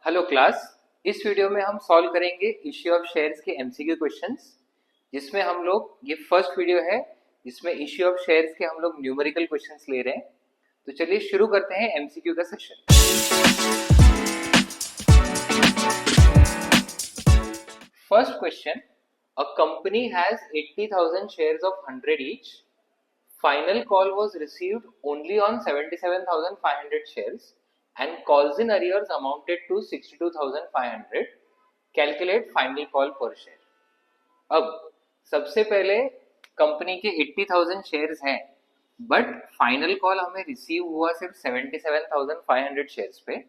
Hello class. इस video में हम सॉल्व करेंगे इश्यू ऑफ शेयर्स के एमसीक्यू क्वेश्चंस, जिसमें हम लोग ये फर्स्ट वीडियो है जिसमें इश्यू ऑफ शेयर्स के हम लोग न्यूमेरिकल क्वेश्चंस ले रहे हैं। तो चलिए शुरू करते हैं एमसीक्यू का session. First question, a company has 80,000 shares of 100 each. Final call was received only on 77,500 shares and calls in arrears amounted to 62,500. Calculate final call per share. अब सबसे पहले कंपनी के 80,000 शेयर्स हैं, बट फाइनल कॉल हमें receive हुआ सिर्फ 77,500 shares पे,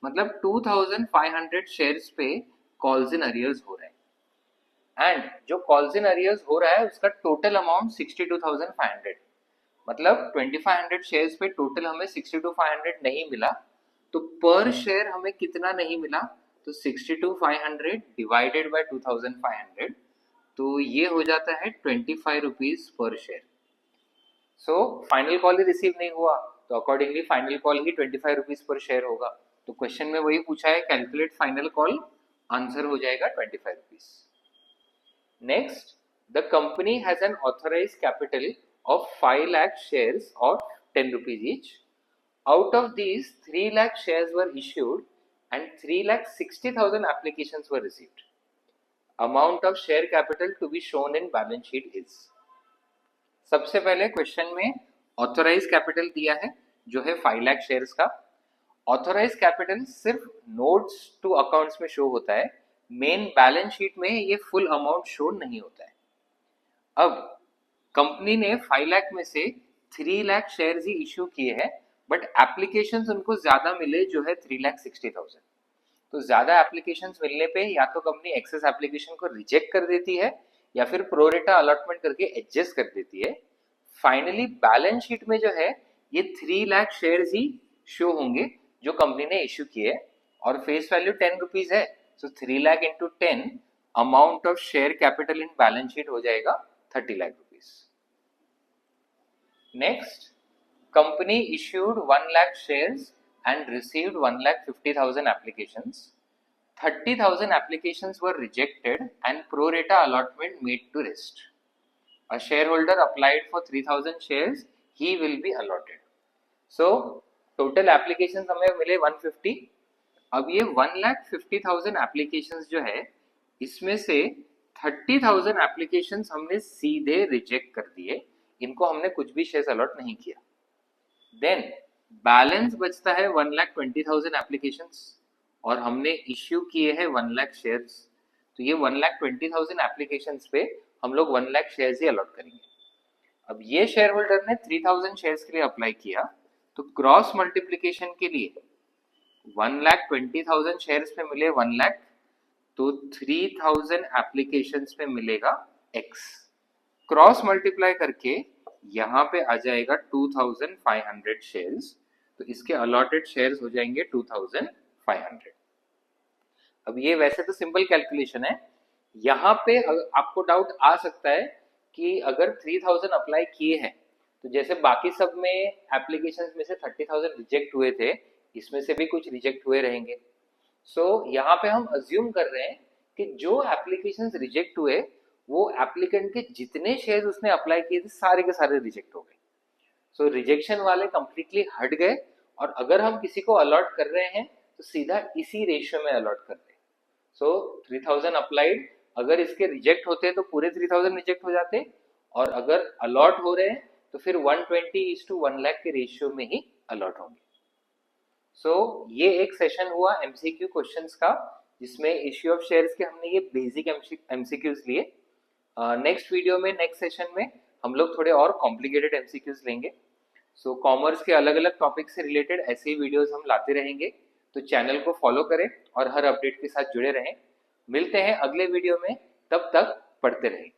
मतलब 2,500 शेयर्स पे कॉल्स इन अरियर्स हो रहे हैं। एंड जो कॉल्स इन अरियर्स हो रहा है उसका टोटल अमाउंट 62,500, मतलब 2,500 शेयर्स पे टोटल हमें 62,500 नहीं मिला। तो पर शेयर हमें कितना नहीं मिला, तो 62,500 डिवाइडेड बाय 2,500, तो ये हो जाता है 25 रुपीज पर शेयर। सो फाइनल कॉल ही रिसीव नहीं हुआ, तो अकॉर्डिंगली फाइनल कॉल ही 25 रुपीज पर शेयर होगा। तो क्वेश्चन में वही पूछा है, कैलकुलेट फाइनल कॉल, आंसर हो जाएगा 25 rupees. Next, the company has an authorised capital of 5 lakh shares of 10 rupees each. Out of these, 3 lakh shares were issued and 3,60,000 applications were received. Amount of share capital to be shown in balance sheet is. सबसे पहले question में authorise capital दिया है जो है 5 lakh shares का। Authorise capital सिर्फ notes to accounts में शो होता है, मेन बैलेंस शीट में ये फुल अमाउंट शो नहीं होता है। अब कंपनी ने 5 लाख में से 3 लाख शेयर्स ही इश्यू किए हैं, बट एप्लीकेशंस उनको ज्यादा मिले जो है 3,60,000। तो ज्यादा एप्लीकेशंस मिलने पे या तो कंपनी एक्सेस एप्लीकेशन को रिजेक्ट कर देती है या फिर प्रोरेटा अलॉटमेंट करके एडजस्ट कर देती है। फाइनली बैलेंस शीट में जो है ये 3 लाख शेयर्स ही शो होंगे जो कंपनी ने इश्यू किए, और फेस वैल्यू 10 रुपीज है। सो 3 lakh into 10, amount of share capital in balance sheet हो जाएगा 30 lakh rupees. Next, company issued 1 lakh shares and received 1,50,000 applications. 30,000 applications were rejected and pro rata allotment made to rest. A shareholder applied for 3,000 shares, he will be allotted. So, total applications हमें मिले 150. अब ये 1,50,000 applications जो है, इसमें से 30,000 applications हमने सीधे रिजेक्ट कर दिए, इनको हमने कुछ भी शेयर्स अलॉट नहीं किया। देन बैलेंस बचता है 1,20,000 एप्लीकेशंस, और हमने इश्यू किए हैं 1 लाख शेयर्स। तो ये 1,20,000 एप्लीकेशंस पे हम लोग 1 लाख शेयर्स ही अलॉट करेंगे। अब ये शेयर होल्डर ने 3,000 शेयर्स के लिए अप्लाई किया, तो क्रॉस मल्टीप्लीकेशन के लिए 1,20,000 शेयर्स पे मिले 1 लाख, तो 3,000 एप्लीकेशंस पे मिलेगा x। क्रॉस मल्टीप्लाई करके यहाँ पे आ जाएगा 2,500 शेयर्स, तो इसके अलॉटेड शेयर्स हो जाएंगे 2,500। अब ये वैसे तो सिंपल कैलकुलेशन है, यहाँ पे आपको डाउट आ सकता है कि अगर 3,000 अप्लाई किए हैं तो जैसे बाकी सब में एप्लीकेशंस में से 30,000 रिजेक्ट हुए थे, इसमें से भी कुछ रिजेक्ट हुए रहेंगे। सो यहाँ पे हम अज्यूम कर रहे हैं कि जो एप्लीकेशंस रिजेक्ट हुए वो एप्लीकेंट के जितने शेयर्स उसने अप्लाई किए थे सारे के सारे रिजेक्ट हो गए। सो रिजेक्शन वाले कंप्लीटली हट गए, और अगर हम किसी को अलॉट कर रहे हैं तो सीधा इसी रेशियो में अलॉट कर रहे हैं। सो 3,000 अप्लाइड, अगर इसके रिजेक्ट होते तो पूरे 3,000 रिजेक्ट हो जाते, और अगर अलॉट हो रहे हैं तो फिर 120:1 लाख के रेशियो में ही अलॉट होंगे। सो ये एक सेशन हुआ एमसीक्यू क्वेश्चंस का, जिसमें इश्यू ऑफ शेयर्स के हमने ये बेसिक एमसीक्यूज लिए। नेक्स्ट वीडियो में, नेक्स्ट सेशन में हम लोग थोड़े और कॉम्प्लिकेटेड एमसीक्यूज लेंगे। सो कॉमर्स के अलग अलग टॉपिक से रिलेटेड ऐसे ही वीडियोस हम लाते रहेंगे, तो चैनल को फॉलो करें और हर अपडेट के साथ जुड़े रहें। मिलते हैं अगले वीडियो में, तब तक पढ़ते रहें।